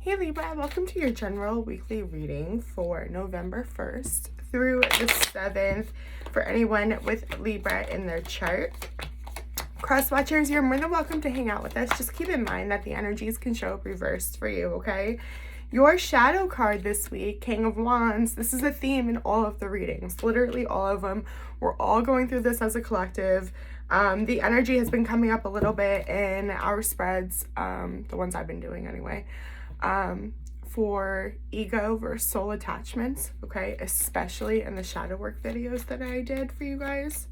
Hey Libra, welcome to your general weekly reading for November 1st through the 7th for anyone with Libra in their chart. Cross watchers, you're more than welcome to hang out with us. Just keep in mind that the energies can show up reversed for you, okay? Your shadow card this week, King of Wands, this is a theme in all of the readings, literally all of them. We're all going through this as a collective. The energy has been coming up a little bit in our spreads, the ones I've been doing anyway. For ego versus soul attachments, okay, especially in the shadow work videos that I did for you guys.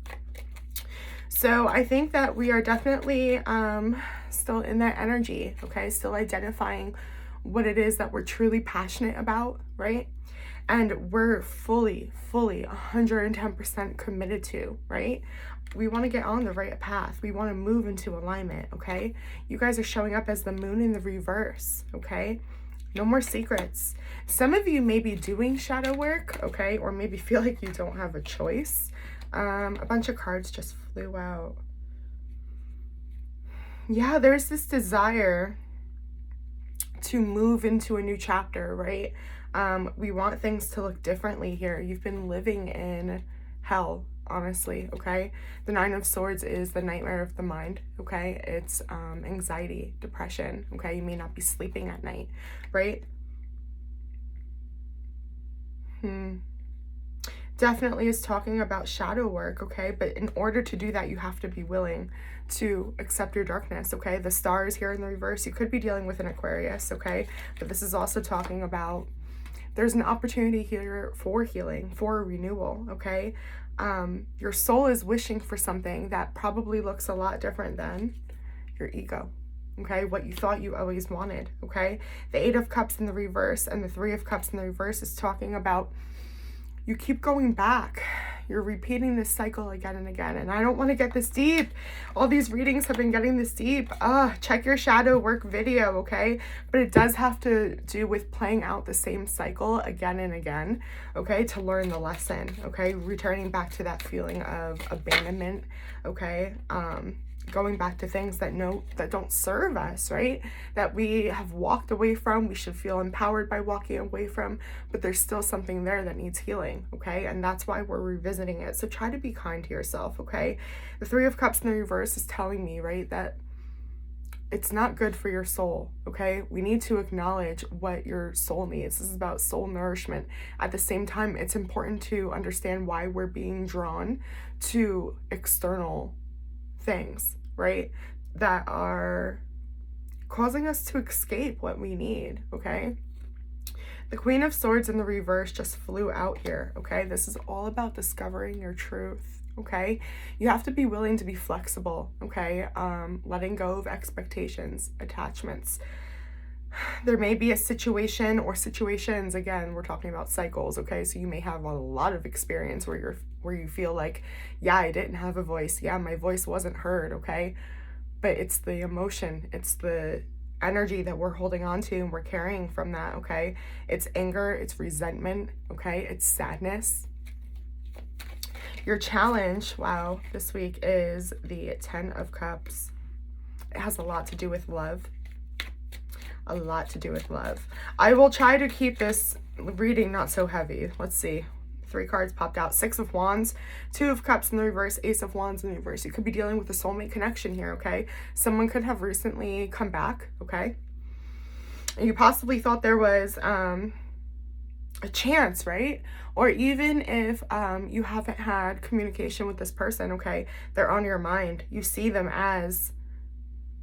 So I think that we are definitely still in that energy, okay, still identifying what it is that we're truly passionate about, right? And we're fully 110% committed to, right? We want to get on the right path. We want to move into alignment, okay? You guys are showing up as the moon in the reverse, okay? No more secrets. Some of you may be doing shadow work, okay? Or maybe feel like you don't have a choice. A bunch of cards just flew out. Yeah, there's this desire to move into a new chapter, right? We want things to look differently here. You've been living in hell, honestly, okay? The Nine of Swords is the nightmare of the mind, okay? It's anxiety, depression, okay? You may not be sleeping at night, right? Definitely is talking about shadow work, okay? But in order to do that, you have to be willing to accept your darkness, okay? The star is here in the reverse. You could be dealing with an Aquarius, okay? But this is also talking about there's an opportunity here for healing, for renewal, okay? Your soul is wishing for something that probably looks a lot different than your ego, okay? What you thought you always wanted, okay? The Eight of Cups in the reverse and the Three of Cups in the reverse is talking about you keep going back. You're repeating this cycle again and again. And I don't want to get this deep. All these readings have been getting this deep. Check your shadow work video, okay? But it does have to do with playing out the same cycle again and again, okay? To learn the lesson, okay? Returning back to that feeling of abandonment, okay? Going back to things that don't serve us, right? That we have walked away from, we should feel empowered by walking away from, but there's still something there that needs healing, okay? And that's why we're revisiting it. So try to be kind to yourself, okay? The Three of Cups in the reverse is telling me, right, that it's not good for your soul, okay? We need to acknowledge what your soul needs. This is about soul nourishment. At the same time, it's important to understand why we're being drawn to external things, right, that are causing us to escape what we need, okay? The Queen of Swords in the reverse just flew out here, okay? This is all about discovering your truth, okay? You have to be willing to be flexible, okay? Letting go of expectations, attachments. There may be a situation or situations, again, we're talking about cycles, okay? So you may have a lot of experience where you feel like, yeah, I didn't have a voice. Yeah, my voice wasn't heard, okay? But it's the emotion, it's the energy that we're holding on to and we're carrying from that, okay? It's anger, it's resentment, okay? It's sadness. Your challenge, wow, this week is the Ten of Cups. It has a lot to do with love. A lot to do with love. I will try to keep this reading not so heavy. Let's see. 3 cards popped out. Six of Wands, Two of Cups in the reverse, Ace of Wands in the reverse. You could be dealing with a soulmate connection here, okay? Someone could have recently come back, okay? And you possibly thought there was a chance, right? Or even if you haven't had communication with this person, okay? They're on your mind. You see them as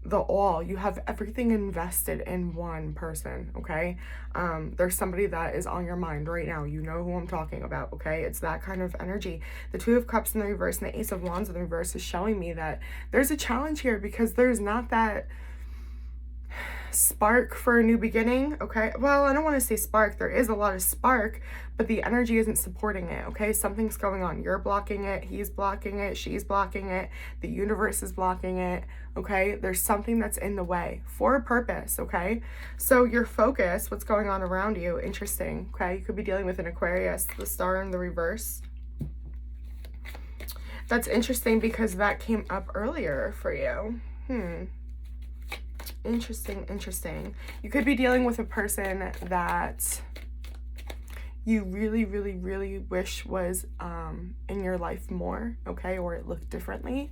the all. You have everything invested in one person, okay? There's somebody that is on your mind right now. You know who I'm talking about, okay? It's that kind of energy. The Two of Cups in the reverse and the Ace of Wands in the reverse is showing me that there's a challenge here because there's not that spark for a new beginning, okay? Well, I don't want to say spark. There is a lot of spark, but the energy isn't supporting it, okay? Something's going on. You're blocking it. He's blocking it. She's blocking it. The universe is blocking it, okay? There's something that's in the way for a purpose, okay? So your focus, what's going on around you, interesting, okay? You could be dealing with an Aquarius, the star in the reverse. That's interesting because that came up earlier for you. Interesting. You could be dealing with a person that you really wish was in your life more, okay? Or it looked differently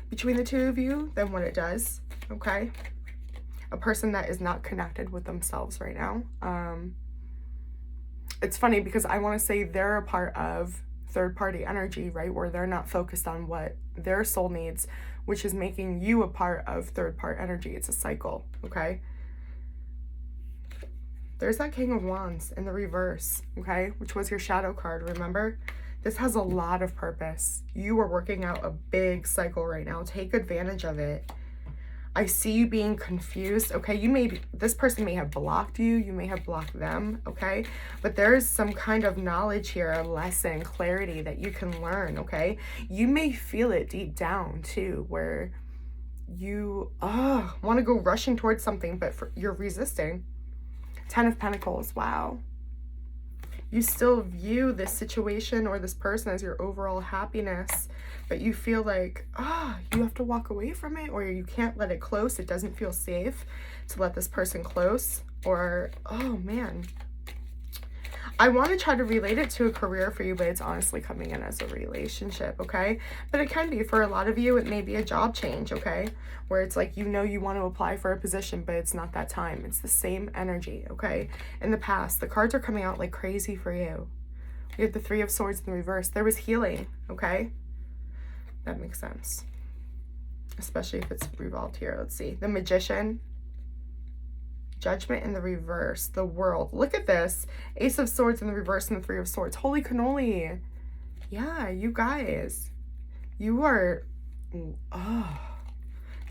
between the two of you than what it does, okay? A person that is not connected with themselves right now. It's funny because I want to say they're a part of third-party energy, right? Where they're not focused on what their soul needs, which is making you a part of third-party energy. It's a cycle, okay? There's that King of Wands in the reverse, okay? Which was your shadow card, remember? This has a lot of purpose. You are working out a big cycle right now. Take advantage of it. I see you being confused, okay? This person may have blocked you. You may have blocked them, okay? But there is some kind of knowledge here, a lesson, clarity that you can learn, okay? You may feel it deep down too, where you want to go rushing towards something, but you're resisting. 10 of Pentacles, wow. You still view this situation or this person as your overall happiness, but you feel like, you have to walk away from it, or you can't let it close. It doesn't feel safe to let this person close, or, oh man. I want to try to relate it to a career for you, but it's honestly coming in as a relationship, okay? But it can be, for a lot of you, it may be a job change, okay? Where it's like, you want to apply for a position, but it's not that time. It's the same energy, okay? In the past, the cards are coming out like crazy for you. We have the Three of Swords in the reverse. There was healing, okay? That makes sense. Especially if it's revolved here. Let's see. The Magician. Judgment in the reverse. The World. Look at this. Ace of Swords in the reverse and the Three of Swords. Holy cannoli. Yeah, you guys. You are...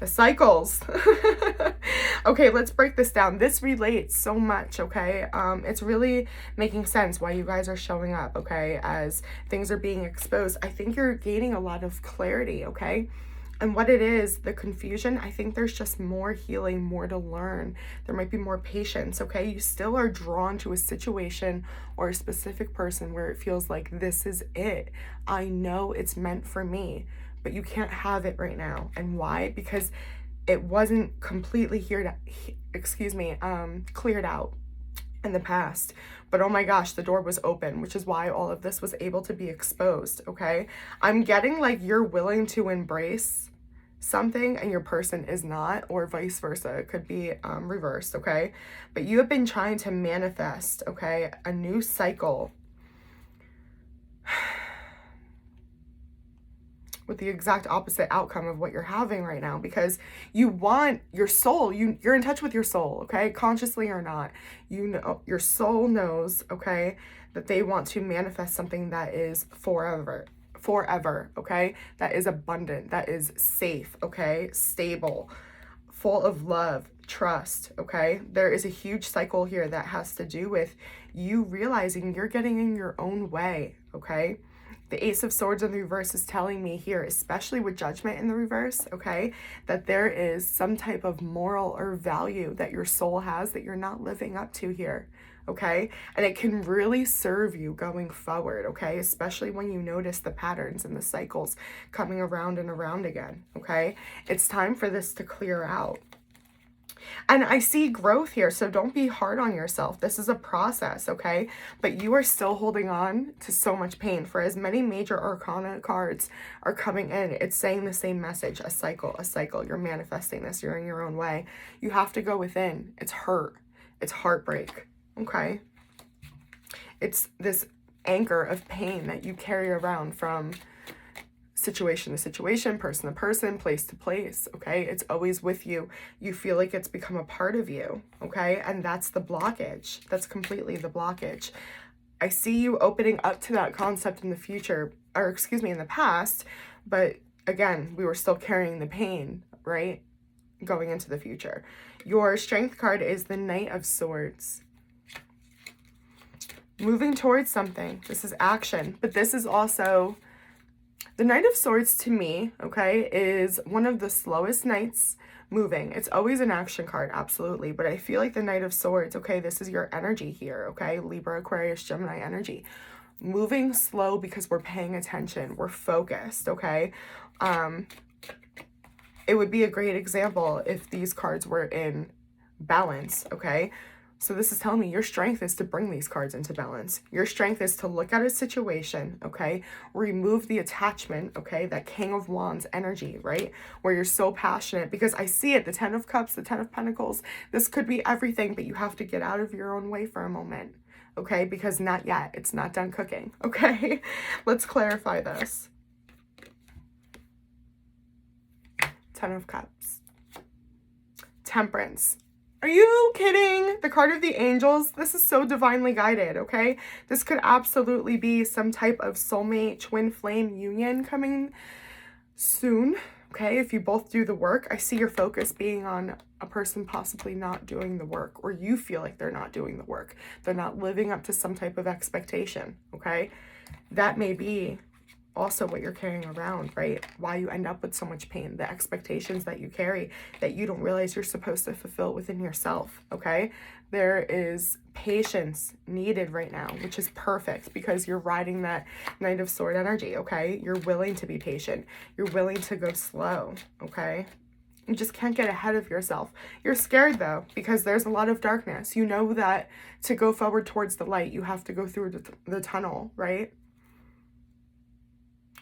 the cycles. Okay, let's break this down. This relates so much, okay? It's really making sense why you guys are showing up, okay? As things are being exposed. I think you're gaining a lot of clarity, okay? And what it is, the confusion, I think there's just more healing, more to learn. There might be more patience, okay? You still are drawn to a situation or a specific person where it feels like this is it. I know it's meant for me, but you can't have it right now. And why? Because it wasn't completely cleared out in the past. But oh my gosh, the door was open, which is why all of this was able to be exposed, okay? I'm getting like you're willing to embrace something and your person is not, or vice versa. It could be reversed, okay? But you have been trying to manifest, okay, a new cycle with the exact opposite outcome of what you're having right now, because you want your soul, you're in touch with your soul, okay, consciously or not. You know, your soul knows, okay, that they want to manifest something that is forever, okay, that is abundant, that is safe, okay, stable, full of love, trust, okay? There is a huge cycle here that has to do with you realizing you're getting in your own way, okay? The Ace of Swords in the reverse is telling me here, especially with Judgment in the reverse, okay, that there is some type of moral or value that your soul has that you're not living up to here, okay? And it can really serve you going forward, okay? Especially when you notice the patterns and the cycles coming around and around again, okay? It's time for this to clear out. And I see growth here, so don't be hard on yourself. This is a process, okay? But you are still holding on to so much pain. For as many major arcana cards are coming in, it's saying the same message, a cycle, a cycle. You're manifesting this, you're in your own way. You have to go within. It's hurt. It's heartbreak, okay? It's this anchor of pain that you carry around from situation to situation, person to person, place to place, okay? It's always with you. You feel like it's become a part of you, okay? And that's the blockage. That's completely the blockage. I see you opening up to that concept in the future, or excuse me, in the past, but again, we were still carrying the pain, right? Going into the future. Your Strength card is the Knight of Swords. Moving towards something. This is action, but this is also... The Knight of Swords to me, okay, is one of the slowest knights moving. It's always an action card, absolutely. But I feel like the Knight of Swords, okay, this is your energy here, okay? Libra, Aquarius, Gemini energy. Moving slow because we're paying attention. We're focused, okay? It would be a great example if these cards were in balance, okay? So this is telling me your strength is to bring these cards into balance. Your strength is to look at a situation, okay? Remove the attachment, okay? That King of Wands energy, right? Where you're so passionate, because I see it, the Ten of Cups, the Ten of Pentacles. This could be everything, but you have to get out of your own way for a moment, okay? Because not yet. It's not done cooking, okay? Let's clarify this. Ten of Cups. Temperance. Are you kidding? The card of the angels. This is so divinely guided, okay? This could absolutely be some type of soulmate twin flame union coming soon, okay? If you both do the work. I see your focus being on a person possibly not doing the work, or you feel like they're not doing the work. They're not living up to some type of expectation, okay? That may be also what you're carrying around, right? Why you end up with so much pain, the expectations that you carry that you don't realize you're supposed to fulfill within yourself, okay? There is patience needed right now, which is perfect because you're riding that Knight of Sword energy, okay? You're willing to be patient. You're willing to go slow, okay? You just can't get ahead of yourself. You're scared though, because there's a lot of darkness. You know that to go forward towards the light, you have to go through the tunnel, right?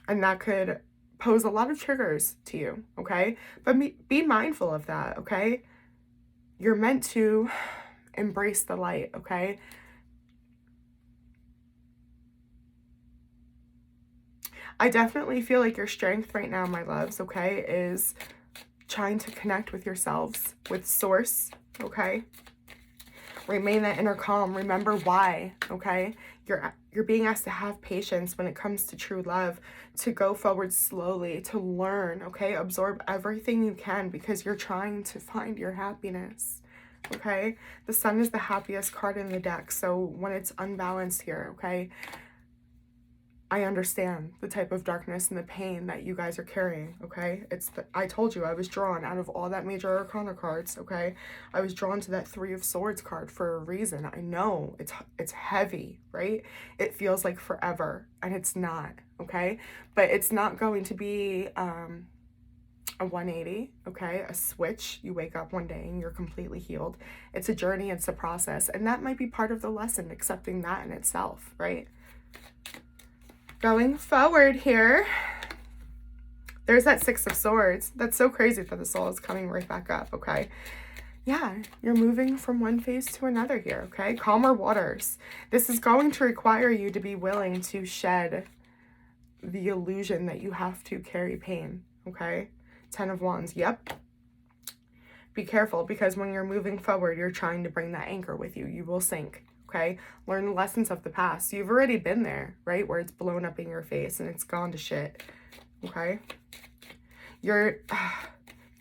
And that could pose a lot of triggers to you, okay? But be mindful of that, okay? You're meant to embrace the light, okay? I definitely feel like your strength right now, my loves, okay, is trying to connect with yourselves, with source, okay? Remain that inner calm. Remember why, okay? You're being asked to have patience when it comes to true love, to go forward slowly, to learn, okay? Absorb everything you can because you're trying to find your happiness, okay? The Sun is the happiest card in the deck, so when it's unbalanced here, okay, I understand the type of darkness and the pain that you guys are carrying, okay? I told you I was drawn out of all that major arcana cards, okay? I was drawn to that Three of Swords card for a reason. I know it's heavy, right? It feels like forever, and it's not, okay? But it's not going to be a 180, okay? A switch. You wake up one day and you're completely healed. It's a journey, it's a process, and that might be part of the lesson, accepting that in itself, right? Going forward here, there's that Six of Swords. That's so crazy that the Soul is coming right back up, okay? Yeah, you're moving from one phase to another here, okay? Calmer waters. This is going to require you to be willing to shed the illusion that you have to carry pain, okay? Ten of Wands, yep. Be careful, because when you're moving forward, you're trying to bring that anchor with you. You will sink. Okay, learn the lessons of the past. You've already been there, right? Where it's blown up in your face and it's gone to shit. Okay, your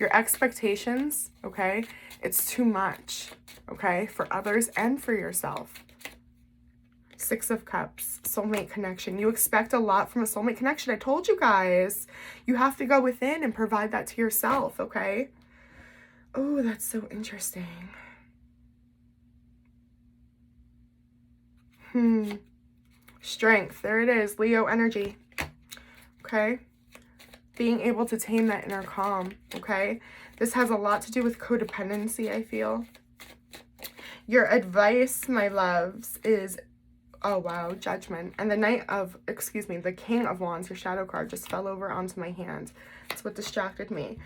expectations, okay, it's too much, okay, for others and for yourself. Six of Cups, soulmate connection. You expect a lot from a soulmate connection. I told you guys, you have to go within and provide that to yourself, okay? Oh, that's so interesting. Strength. There it is. Leo energy. Okay. Being able to tame that inner calm. Okay. This has a lot to do with codependency, I feel. Your advice, my loves, is, oh wow, Judgment. And the King of Wands, your shadow card, just fell over onto my hand. That's what distracted me.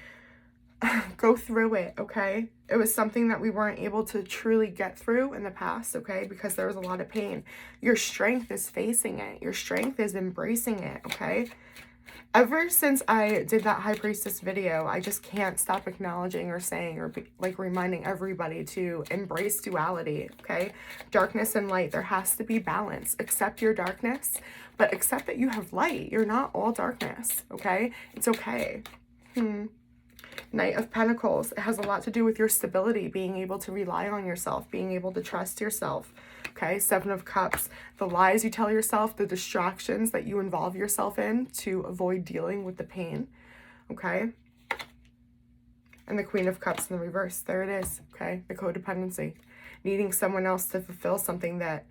Go through it, okay? It was something that we weren't able to truly get through in the past, okay? Because there was a lot of pain. Your strength is facing it. Your strength is embracing it, okay? Ever since I did that High Priestess video, I just can't stop acknowledging or saying or reminding everybody to embrace duality, okay? Darkness and light. There has to be balance. Accept your darkness, but accept that you have light. You're not all darkness, okay? It's okay. Knight of Pentacles. It has a lot to do with your stability, being able to rely on yourself, being able to trust yourself. Okay, Seven of Cups. The lies you tell yourself, the distractions that you involve yourself in to avoid dealing with the pain. Okay. And the Queen of Cups in the reverse. There it is. Okay, the codependency. Needing someone else to fulfill something that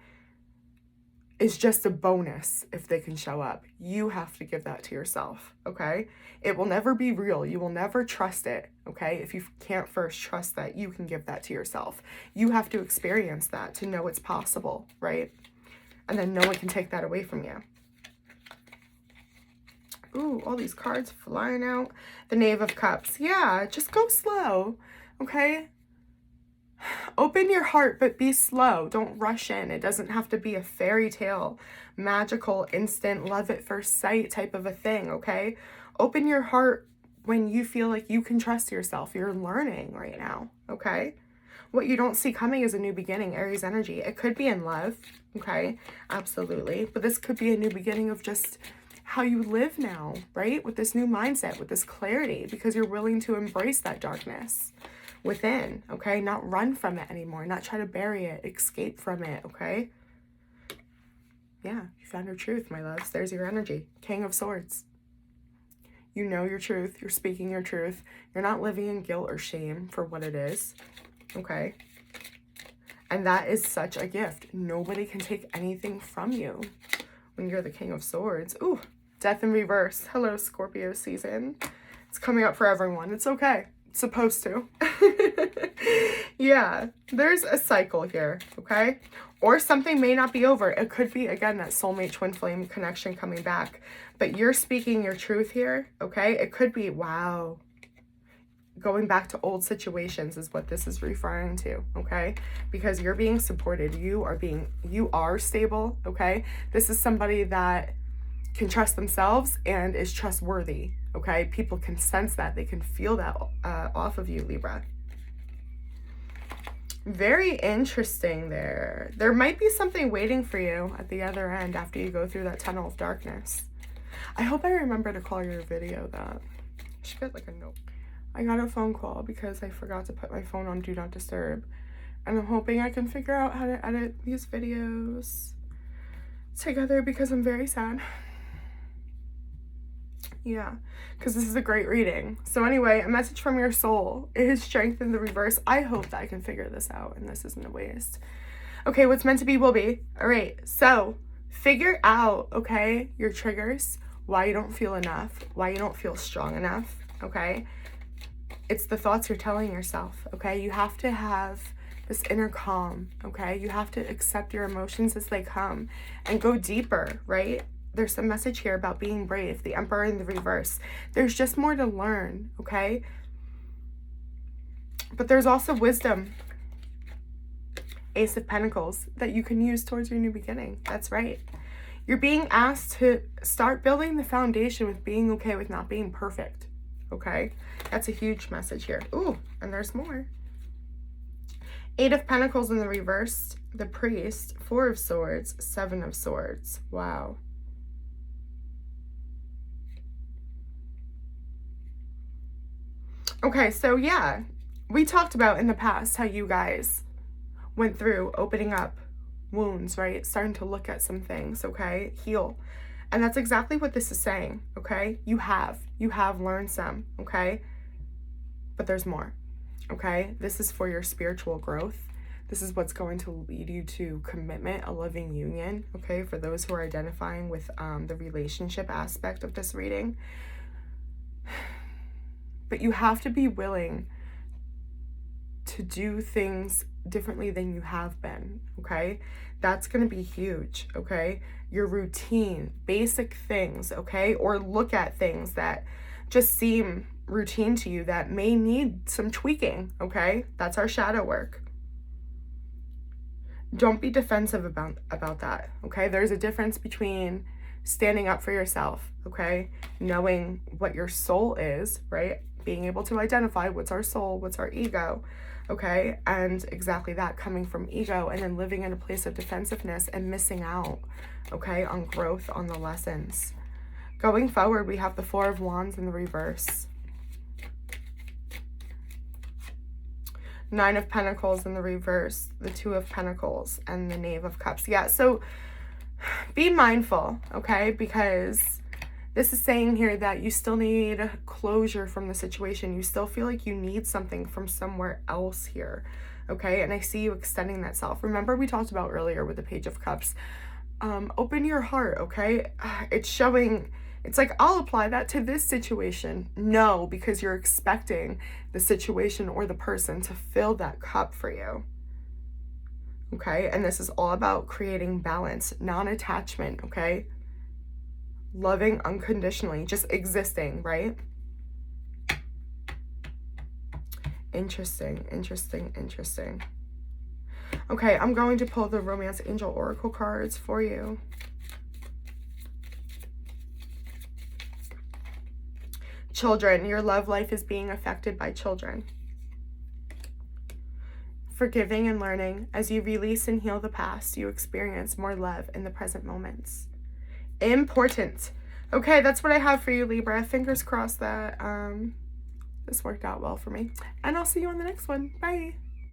is just a bonus if they can show up. You have to give that to yourself, okay? It will never be real. You will never trust it, okay? If you can't first trust that you can give that to yourself. You have to experience that to know it's possible, right? And then no one can take that away from you. Ooh, all these cards flying out. The Knave of Cups. Yeah, just go slow, okay? Open your heart, but be slow. Don't rush in. It doesn't have to be a fairy tale, magical, instant, love at first sight type of a thing, okay? Open your heart when you feel like you can trust yourself. You're learning right now, okay? What you don't see coming is a new beginning, Aries energy. It could be in love, okay? Absolutely. But this could be a new beginning of just how you live now, right? With this new mindset, with this clarity, because you're willing to embrace that darkness within, okay? Not run from it anymore, not try to bury it, escape from it, okay? Yeah, you found your truth, my loves. There's your energy. King of Swords. You know your truth. You're speaking your truth. You're not living in guilt or shame for what it is, okay? And that is such a gift. Nobody can take anything from you when you're the King of Swords. Ooh, Death in Reverse. Hello, Scorpio season. It's coming up for everyone. It's okay. It's supposed to. Yeah, there's a cycle here, okay? Or something may not be over. It could be, again, that soulmate twin flame connection coming back. But you're speaking your truth here, okay? It could be, wow, going back to old situations is what this is referring to, okay? Because you're being supported. You are stable, okay? This is somebody that can trust themselves and is trustworthy, okay? People can sense that. They can feel that off of you, Libra. Very interesting there. There might be something waiting for you at the other end after you go through that tunnel of darkness. I hope I remember to call your video that. I should get like a note. I got a phone call because I forgot to put my phone on Do Not Disturb. And I'm hoping I can figure out how to edit these videos together because I'm very sad. Yeah, because this is a great reading. So anyway, a message from your soul. It is strength in the reverse. I hope that I can figure this out and this isn't a waste. Okay, what's meant to be will be. All right, so figure out, okay, your triggers, why you don't feel enough, why you don't feel strong enough, okay? It's the thoughts you're telling yourself, okay? You have to have this inner calm, okay? You have to accept your emotions as they come and go deeper, right? There's some message here about being brave, the Emperor in the reverse. There's just more to learn, okay? But there's also wisdom. Ace of Pentacles that you can use towards your new beginning. That's right. You're being asked to start building the foundation with being okay with not being perfect, okay? That's a huge message here. Ooh, and there's more. 8 of Pentacles in the reverse, the Priest, 4 of Swords, 7 of Swords. Wow. Okay, so yeah, we talked about in the past how you guys went through opening up wounds, right? Starting to look at some things, okay? Heal. And that's exactly what this is saying, okay? You have learned some, okay? But there's more, okay? This is for your spiritual growth. This is what's going to lead you to commitment, a living union, okay? For those who are identifying with the relationship aspect of this reading. But you have to be willing to do things differently than you have been, okay? That's going to be huge, okay? Your routine, basic things, okay? Or look at things that just seem routine to you that may need some tweaking, okay? That's our shadow work. Don't be defensive about that, okay? There's a difference between standing up for yourself, okay? Knowing what your soul is, right? Being able to identify what's our soul, what's our ego, okay? And exactly that, coming from ego and then living in a place of defensiveness and missing out, okay, on growth, on the lessons. Going forward, we have the 4 of Wands in the reverse. 9 of Pentacles in the reverse, the 2 of Pentacles, and the Knave of Cups. Yeah, so be mindful, okay? Because this is saying here that you still need closure from the situation. You still feel like you need something from somewhere else here, okay? And I see you extending that self. Remember we talked about earlier with the Page of Cups, Open your heart, okay? It's showing, it's like, I'll apply that to this situation. No, because you're expecting the situation or the person to fill that cup for you. Okay, and this is all about creating balance, non-attachment, okay? Loving unconditionally, just existing, right? Interesting, interesting, interesting. Okay, I'm going to pull the Romance Angel Oracle cards for you. Children, your love life is being affected by children. Forgiving and learning. As you release and heal the past, you experience more love in the present moments. Important. Okay, that's what I have for you, Libra. Fingers crossed that this worked out well for me. And I'll see you on the next one. Bye.